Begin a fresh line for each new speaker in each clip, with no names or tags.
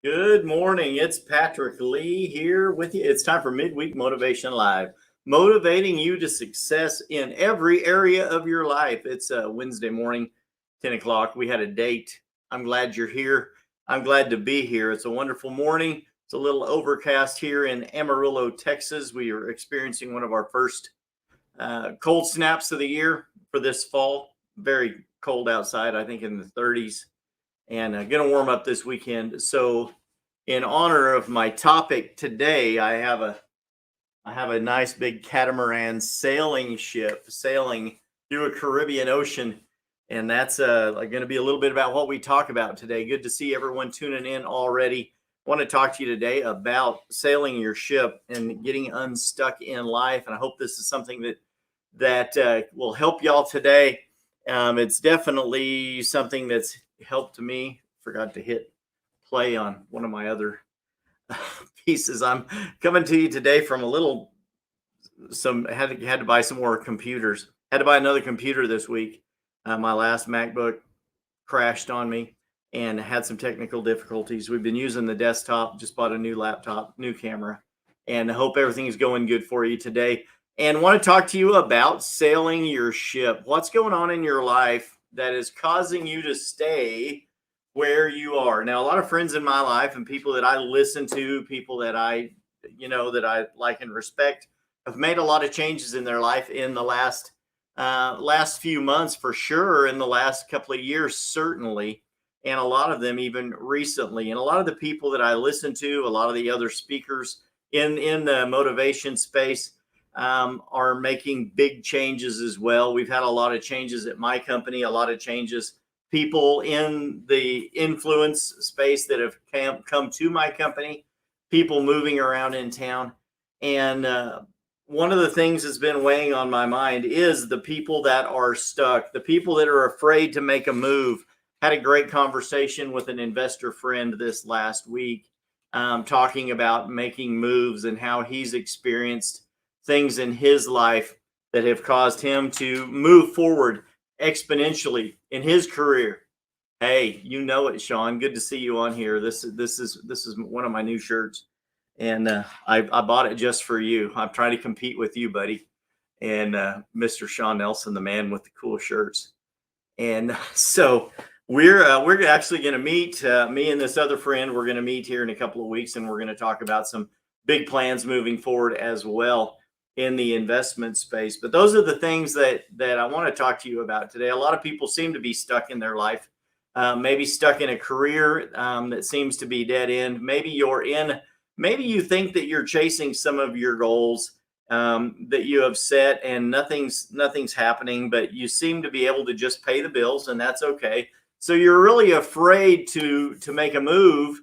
Good morning. It's Patrick Lee here with you. It's time for Midweek Motivation Live, motivating you to success in every area of your life. It's Wednesday morning, 10 o'clock. We had a date. I'm glad you're here. I'm glad to be here. It's a wonderful morning. It's a little overcast here in Amarillo, Texas. We are experiencing one of our first cold snaps of the year for this fall. Very cold outside, I think in the 30s, and going to warm up this weekend. So in honor of my topic today, I have a nice big catamaran sailing ship sailing through a Caribbean Ocean, and that's going to be a little bit about what we talk about today. Good to see everyone tuning in already. I want to talk to you today about sailing your ship and getting unstuck in life, and I hope this is something that will help y'all today. It's definitely something that's helped me. Forgot to hit play on one of my other pieces. I'm coming to you today from had to buy some more computers. Had to buy another computer this week. My last MacBook crashed on me and had some technical difficulties. We've been using the desktop, just bought a new laptop, new camera, and I hope everything is going good for you today. And want to talk to you about sailing your ship. What's going on in your life that is causing you to stay where you are? Now, a lot of friends in my life and people that I listen to, people that I like and respect, have made a lot of changes in their life in the last few months, for sure, in the last couple of years, certainly, and a lot of them even recently. And a lot of the people that I listen to, a lot of the other speakers in the motivation space, are making big changes as well. We've had a lot of changes at my company, a lot of changes, people in the influence space that have come to my company, people moving around in town. And one of the things that's been weighing on my mind is the people that are stuck, the people that are afraid to make a move. Had a great conversation with an investor friend this last week, talking about making moves and how he's experienced things in his life that have caused him to move forward exponentially in his career. Hey, you know it, Sean. Good to see you on here. This is one of my new shirts, and I bought it just for you. I'm trying to compete with you, buddy, and Mr. Sean Nelson, the man with the cool shirts. And so we're actually going to meet, me and this other friend. We're going to meet here in a couple of weeks, and we're going to talk about some big plans moving forward as well in the investment space. But those are the things that I want to talk to you about today. A lot of people seem to be stuck in their life, maybe stuck in a career that seems to be dead end. Maybe you think that you're chasing some of your goals that you have set, and nothing's happening, but you seem to be able to just pay the bills, and that's okay. So you're really afraid to make a move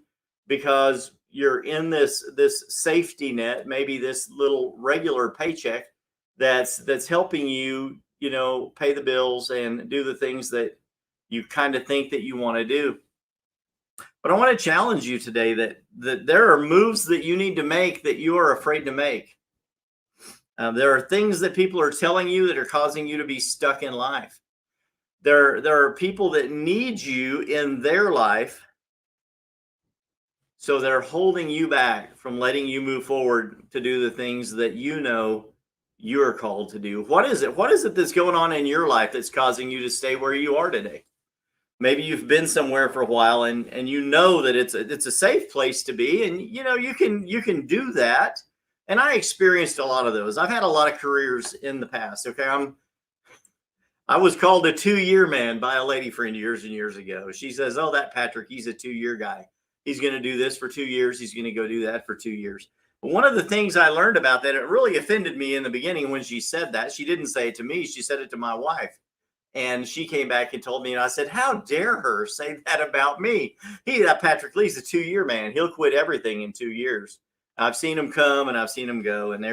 because you're in this safety net, maybe this little regular paycheck that's helping you, pay the bills and do the things that you kind of think that you want to do. But I want to challenge you today that there are moves that you need to make that you are afraid to make. There are things that people are telling you that are causing you to be stuck in life. There are people that need you in their life, so they're holding you back from letting you move forward to do the things that you're called to do. What is it? What is it that's going on in your life that's causing you to stay where you are today? Maybe you've been somewhere for a while and you know that it's a safe place to be, and you can do that. And I experienced a lot of those. I've had a lot of careers in the past. Okay, I was called a 2-year man by a lady friend years and years ago. She says, "Oh, that Patrick, he's a 2-year guy. He's going to do this for 2 years. He's going to go do that for 2 years." But one of the things I learned about that, it really offended me in the beginning when she said that. She didn't say it to me. She said it to my wife. And she came back and told me, and I said, "How dare her say that about me? Patrick Lee's a 2-year man. He'll quit everything in 2 years. I've seen him come and I've seen him go, and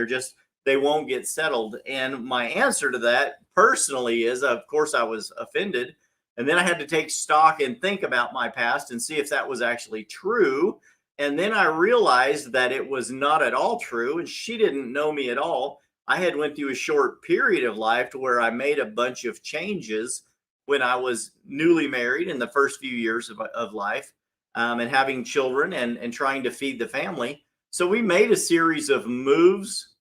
they won't get settled." And my answer to that personally is, of course, I was offended. And then I had to take stock and think about my past and see if that was actually true. And then I realized that it was not at all true. And she didn't know me at all. I had went through a short period of life to where I made a bunch of changes when I was newly married in the first few years of life. and having children and trying to feed the family. So we made a series of moves,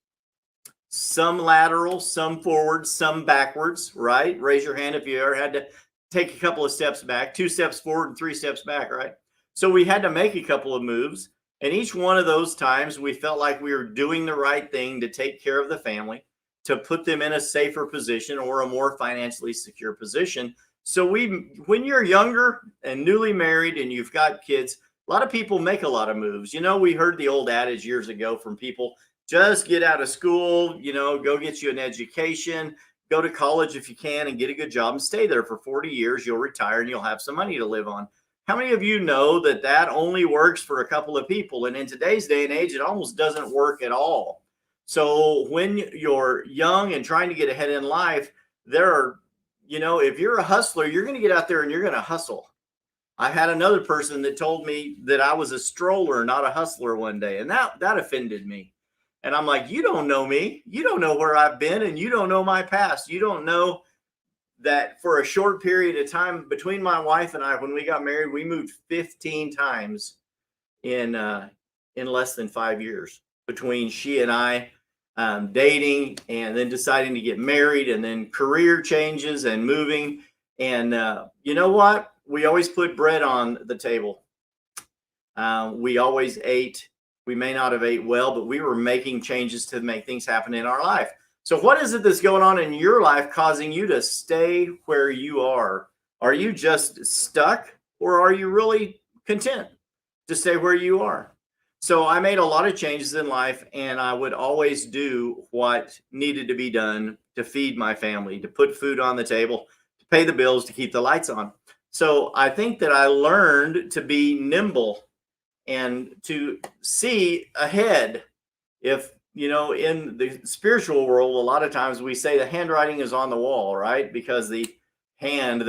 some lateral, some forward, some backwards, right? Raise your hand if you ever had to take a couple of steps back, 2 steps forward and 3 steps back, right? So we had to make a couple of moves. And each one of those times we felt like we were doing the right thing to take care of the family, to put them in a safer position or a more financially secure position. So when you're younger and newly married and you've got kids, a lot of people make a lot of moves. We heard the old adage years ago from people, just get out of school, go get you an education, go to college if you can and get a good job and stay there for 40 years. You'll retire and you'll have some money to live on. How many of you know that that only works for a couple of people? And in today's day and age, it almost doesn't work at all. So when you're young and trying to get ahead in life, there are, if you're a hustler, you're going to get out there and you're going to hustle. I had another person that told me that I was a stroller, not a hustler one day. And that offended me. And I'm like, you don't know me. You don't know where I've been and you don't know my past. You don't know that for a short period of time between my wife and I, when we got married, we moved 15 times in less than 5 years between she and I dating and then deciding to get married and then career changes and moving. And you know what? We always put bread on the table. We always ate. We may not have ate well, but we were making changes to make things happen in our life. So what is it that's going on in your life causing you to stay where you are? Are you just stuck or are you really content to stay where you are? So I made a lot of changes in life and I would always do what needed to be done to feed my family, to put food on the table, to pay the bills, to keep the lights on. So I think that I learned to be nimble and to see ahead. If, in the spiritual world, a lot of times we say the handwriting is on the wall, right? Because there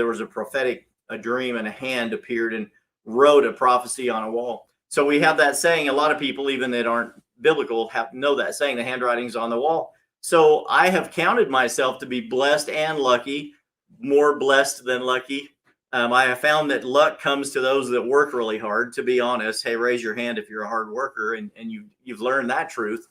was a dream and a hand appeared and wrote a prophecy on a wall. So we have that saying. A lot of people, even that aren't biblical, know that saying, the handwriting's on the wall. So I have counted myself to be blessed and lucky, more blessed than lucky. I have found that luck comes to those that work really hard, to be honest. Hey, raise your hand if you're a hard worker and you've learned that truth.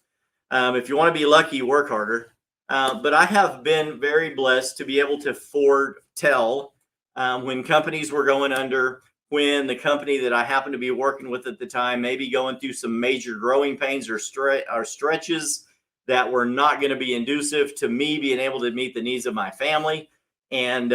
If you want to be lucky, work harder. But I have been very blessed to be able to foretell when companies were going under, when the company that I happened to be working with at the time may be going through some major growing pains or stretches that were not going to be conducive to me being able to meet the needs of my family. And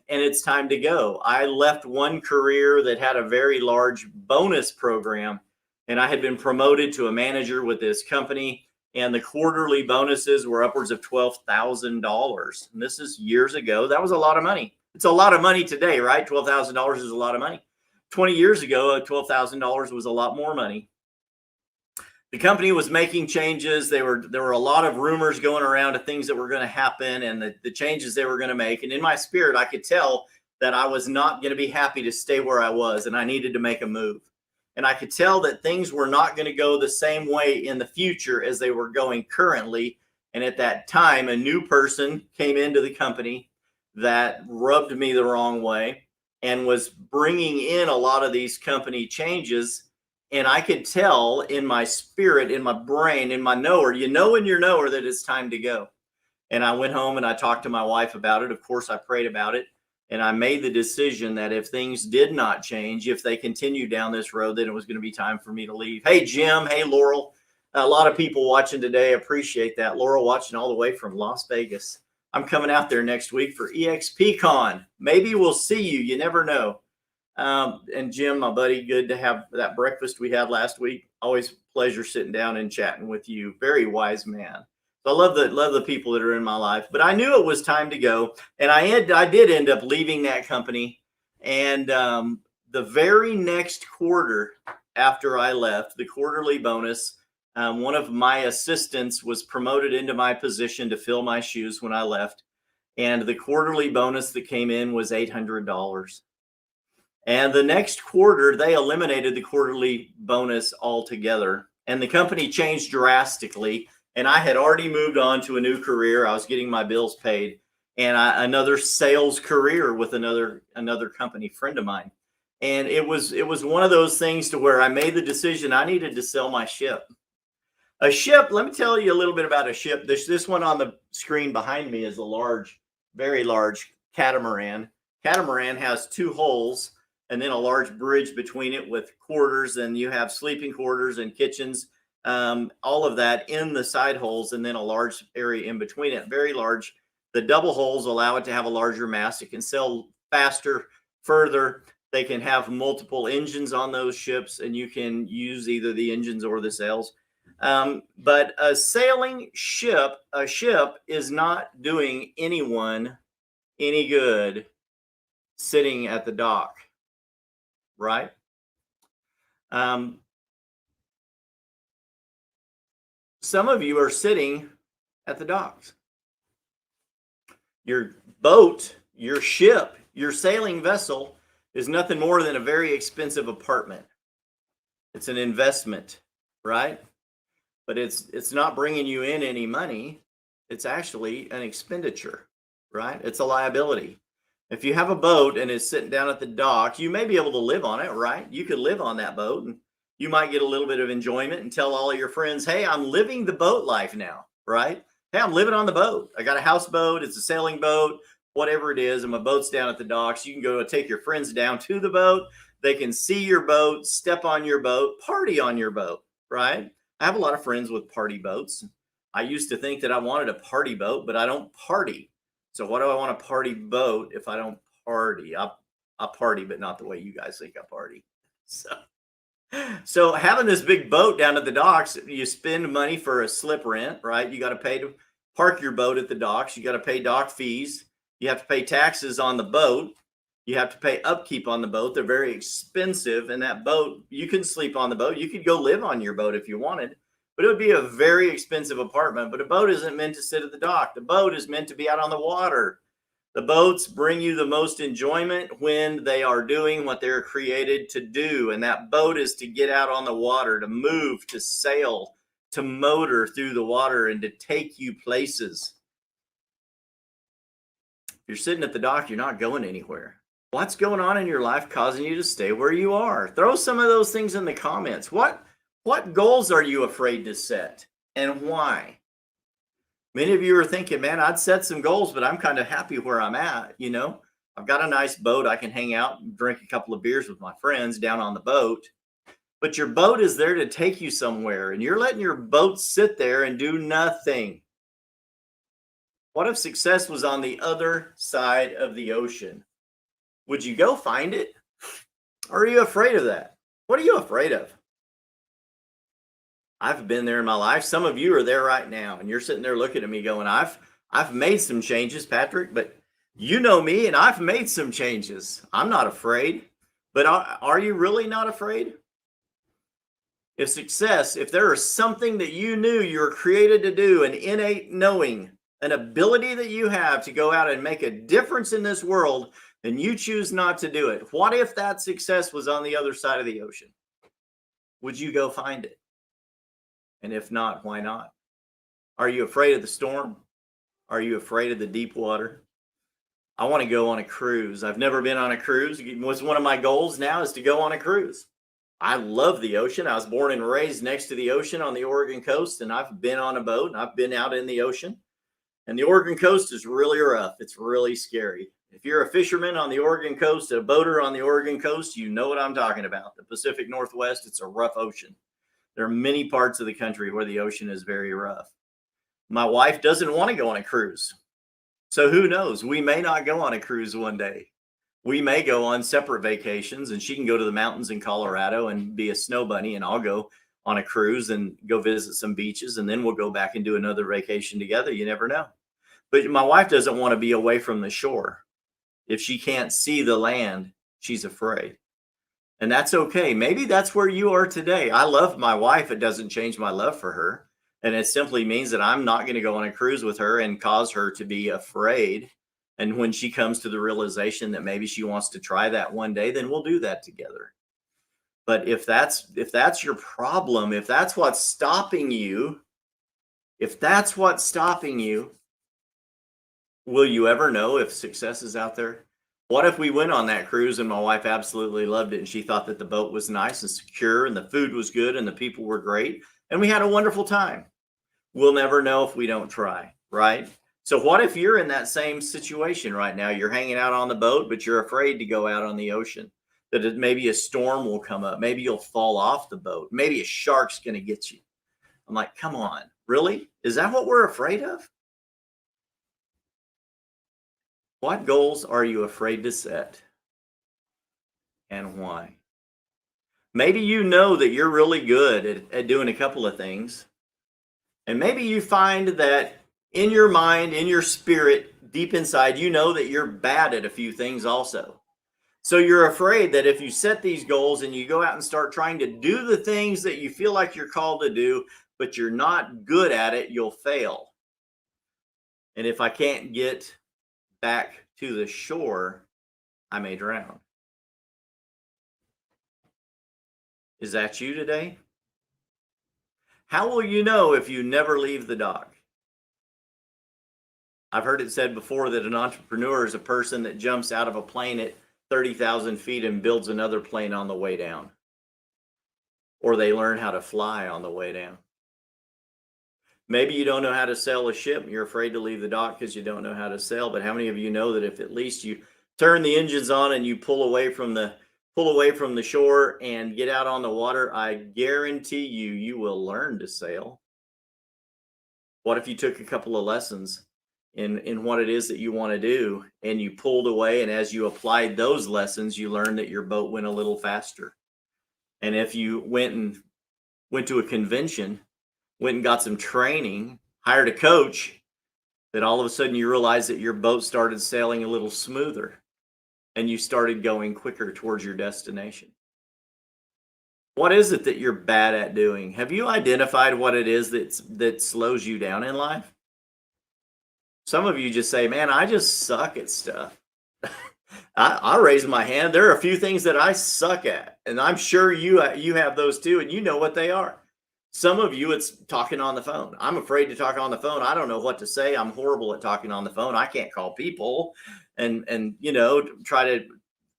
it's time to go. I left one career that had a very large bonus program, and I had been promoted to a manager with this company, and the quarterly bonuses were upwards of $12,000. And this is years ago. That was a lot of money. It's a lot of money today, right? $12,000 is a lot of money. 20 years ago, $12,000 was a lot more money. The company was making changes. There were a lot of rumors going around of things that were going to happen and the changes they were going to make. And in my spirit, I could tell that I was not going to be happy to stay where I was, and I needed to make a move. And I could tell that things were not going to go the same way in the future as they were going currently. And at that time, a new person came into the company that rubbed me the wrong way and was bringing in a lot of these company changes. And I could tell in my spirit, in my brain, in my knower, in your knower that it's time to go. And I went home and I talked to my wife about it. Of course, I prayed about it. And I made the decision that if things did not change, if they continued down this road, then it was going to be time for me to leave. Hey, Jim. Hey, Laurel. A lot of people watching today appreciate that. Laurel watching all the way from Las Vegas. I'm coming out there next week for EXPCon. Maybe we'll see you. You never know. And Jim, my buddy, good to have that breakfast we had last week. Always pleasure sitting down and chatting with you. Very wise man. So I love the people that are in my life. But I knew it was time to go, and I did end up leaving that company. And the very next quarter after I left, the quarterly bonus, one of my assistants was promoted into my position to fill my shoes when I left, and the quarterly bonus that came in was $800. And the next quarter, they eliminated the quarterly bonus altogether, and the company changed drastically. And I had already moved on to a new career. I was getting my bills paid, and another sales career with another company friend of mine. And it was one of those things to where I made the decision I needed to sell my ship. A ship, let me tell you a little bit about a ship. This one on the screen behind me is a large, very large catamaran. Catamaran has 2 hulls and then a large bridge between it with quarters, and you have sleeping quarters and kitchens, all of that in the side holes, and then a large area in between it, very large. The double hulls allow it to have a larger mast. It can sail faster, further. They can have multiple engines on those ships, and you can use either the engines or the sails. But a sailing ship, a ship is not doing anyone any good sitting at the dock, right? Some of you are sitting at the docks. Your boat, your ship, your sailing vessel is nothing more than a very expensive apartment. It's an investment, right? But it's not bringing you in any money. It's actually an expenditure, right? It's a liability. If you have a boat and it's sitting down at the dock, you may be able to live on it, right? You could live on that boat, and you might get a little bit of enjoyment and tell all of your friends, hey, I'm living the boat life now, right? Hey, I'm living on the boat. I got a houseboat. It's a sailing boat, whatever it is. And my boat's down at the docks. You can go take your friends down to the boat. They can see your boat, step on your boat, party on your boat, right? I have a lot of friends with party boats. I used to think that I wanted a party boat, but I don't party. So why do I want a party boat if I don't party? I party, but not the way you guys think I party. So having this big boat down at the docks, you spend money for a slip rent, right? You got to pay to park your boat at the docks. You got to pay dock fees. You have to pay taxes on the boat. You have to pay upkeep on the boat. They're very expensive. And that boat, you can sleep on the boat. You could go live on your boat if you wanted, but it would be a very expensive apartment. But a boat isn't meant to sit at the dock. The boat is meant to be out on the water. The boats bring you the most enjoyment when they are doing what they're created to do. And that boat is to get out on the water, to move, to sail, to motor through the water, and to take you places. If you're sitting at the dock, you're not going anywhere. What's going on in your life causing you to stay where you are? Throw some of those things in the comments. What goals are you afraid to set, and why? Many of you are thinking, man, I'd set some goals, but I'm kind of happy where I'm at. You know, I've got a nice boat. I can hang out and drink a couple of beers with my friends down on the boat. But your boat is there to take you somewhere, and you're letting your boat sit there and do nothing. What if success was on the other side of the ocean? Would you go find it? Or are you afraid of that? What are you afraid of? I've been there in my life. Some of you are there right now, and you're sitting there looking at me going, I've made some changes, Patrick, but you know me, and I've made some changes. I'm not afraid. But are you really not afraid? If there is something that you knew you were created to do, an innate knowing, an ability that you have to go out and make a difference in this world, and you choose not to do it, what if that success was on the other side of the ocean? Would you go find it? And if not, why not? Are you afraid of the storm? Are you afraid of the deep water? I want to go on a cruise. I've never been on a cruise. What's one of my goals now is to go on a cruise. I love the ocean. I was born and raised next to the ocean on the Oregon coast, and I've been on a boat, and I've been out in the ocean. And the Oregon coast is really rough. It's really scary. If you're a fisherman on the Oregon coast, a boater on the Oregon coast, you know what I'm talking about. The Pacific Northwest, it's a rough ocean. There are many parts of the country where the ocean is very rough. My wife doesn't want to go on a cruise. So who knows? We may not go on a cruise one day. We may go on separate vacations, and she can go to the mountains in Colorado and be a snow bunny, and I'll go on a cruise and go visit some beaches, and then we'll go back and do another vacation together. You never know. But my wife doesn't want to be away from the shore. If she can't see the land, she's afraid. And that's okay. Maybe that's where you are today. I love my wife. It doesn't change my love for her. And it simply means that I'm not going to go on a cruise with her and cause her to be afraid. And when she comes to the realization that maybe she wants to try that one day, then we'll do that together. But if that's your problem, if that's what's stopping you, will you ever know if success is out there? What if we went on that cruise and my wife absolutely loved it and she thought that the boat was nice and secure and the food was good and the people were great and we had a wonderful time? We'll never know if we don't try, right? So what if you're in that same situation right now? You're hanging out on the boat, but you're afraid to go out on the ocean. That maybe a storm will come up. Maybe you'll fall off the boat. Maybe a shark's going to get you. I'm like, come on, really? Is that what we're afraid of? What goals are you afraid to set and why? Maybe you know that you're really good at doing a couple of things. And maybe you find that in your mind, in your spirit, deep inside, you know that you're bad at a few things also. So you're afraid that if you set these goals and you go out and start trying to do the things that you feel like you're called to do, but you're not good at it, you'll fail. And if I can't get back to the shore, I may drown. Is that you today? How will you know if you never leave the dock? I've heard it said before that an entrepreneur is a person that jumps out of a plane at 30,000 feet and builds another plane on the way down. Or they learn how to fly on the way down. Maybe you don't know how to sail a ship. You're afraid to leave the dock because you don't know how to sail. But how many of you know that if at least you turn the engines on and you pull away from the shore and get out on the water, I guarantee you will learn to sail. What if you took a couple of lessons in what it is that you want to do and you pulled away, and as you applied those lessons, you learned that your boat went a little faster? And if you went to a convention, went and got some training, hired a coach, then all of a sudden you realize that your boat started sailing a little smoother and you started going quicker towards your destination. What is it that you're bad at doing? Have you identified what it is that slows you down in life? Some of you just say, man, I just suck at stuff. I raise my hand. There are a few things that I suck at, and I'm sure you have those too, and you know what they are. Some of you, it's talking on the phone. I'm afraid to talk on the phone. I don't know what to say. I'm horrible at talking on the phone. I can't call people and try to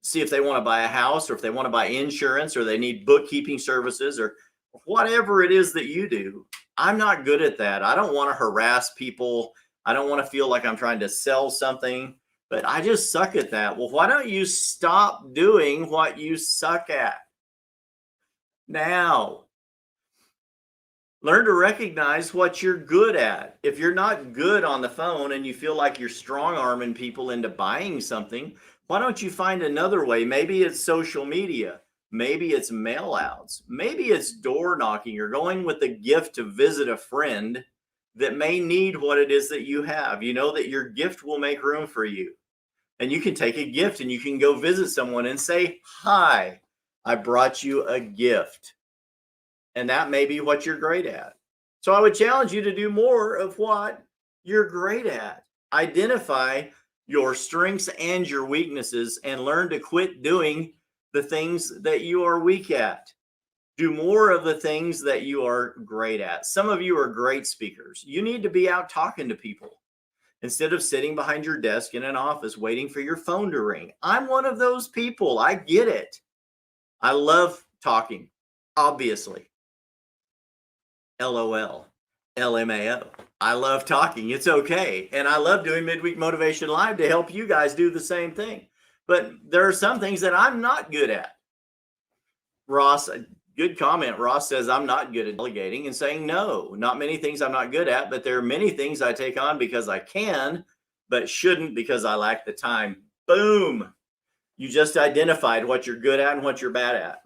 see if they want to buy a house or if they want to buy insurance or they need bookkeeping services or whatever it is that you do. I'm not good at that. I don't want to harass people. I don't want to feel like I'm trying to sell something, but I just suck at that. Well, why don't you stop doing what you suck at now? Learn to recognize what you're good at. If you're not good on the phone and you feel like you're strong arming people into buying something, why don't you find another way? Maybe it's social media. Maybe it's mail outs. Maybe it's door knocking or going with a gift to visit a friend that may need what it is that you have. You know that your gift will make room for you. And you can take a gift and you can go visit someone and say, hi, I brought you a gift. And that may be what you're great at. So I would challenge you to do more of what you're great at. Identify your strengths and your weaknesses and learn to quit doing the things that you are weak at. Do more of the things that you are great at. Some of you are great speakers. You need to be out talking to people instead of sitting behind your desk in an office waiting for your phone to ring. I'm one of those people. I get it. I love talking, obviously. LOL, LMAO. I love talking. It's okay. And I love doing Midweek Motivation Live to help you guys do the same thing. But there are some things that I'm not good at. Ross, good comment. Ross says, I'm not good at delegating and saying no. Not many things I'm not good at, but there are many things I take on because I can, but shouldn't because I lack the time. Boom. You just identified what you're good at and what you're bad at.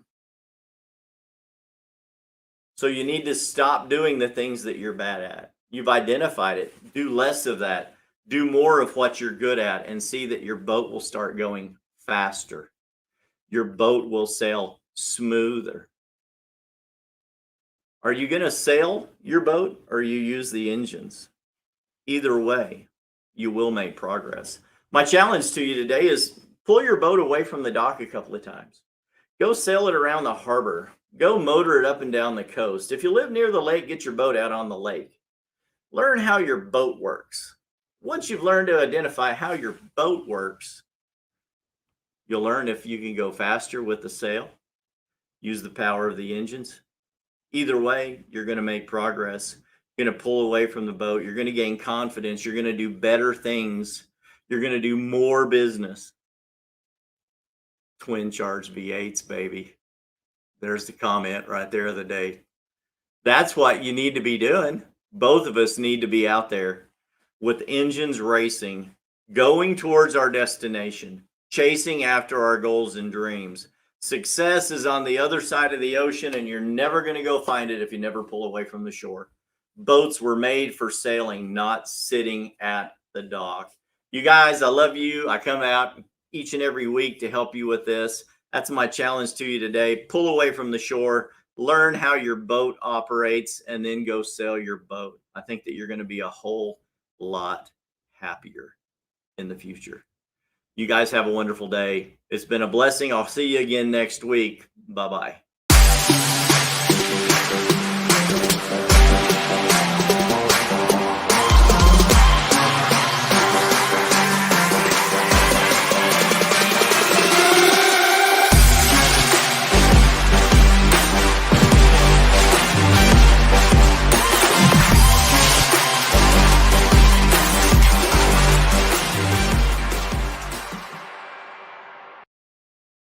So you need to stop doing the things that you're bad at. You've identified it. Do less of that. Do more of what you're good at and see that your boat will start going faster. Your boat will sail smoother. Are you going to sail your boat or you use the engines? Either way, you will make progress. My challenge to you today is pull your boat away from the dock a couple of times. Go sail it around the harbor. Go motor it up and down the coast. If you live near the lake, get your boat out on the lake. Learn how your boat works. Once you've learned to identify how your boat works, You'll learn if you can go faster with the sail, use the power of the engines. Either way, you're going to make progress. You're going to pull away from the boat. You're going to gain confidence. You're going to do better things. You're going to do more business. Twin charge V8s, baby. There's the comment right there of the day. That's what you need to be doing. Both of us need to be out there with engines racing, going towards our destination, chasing after our goals and dreams. Success is on the other side of the ocean, and you're never going to go find it if you never pull away from the shore. Boats were made for sailing, not sitting at the dock. You guys, I love you. I come out each and every week to help you with this. That's my challenge to you today. Pull away from the shore, learn how your boat operates, and then go sail your boat. I think that you're going to be a whole lot happier in the future. You guys have a wonderful day. It's been a blessing. I'll see you again next week. Bye-bye.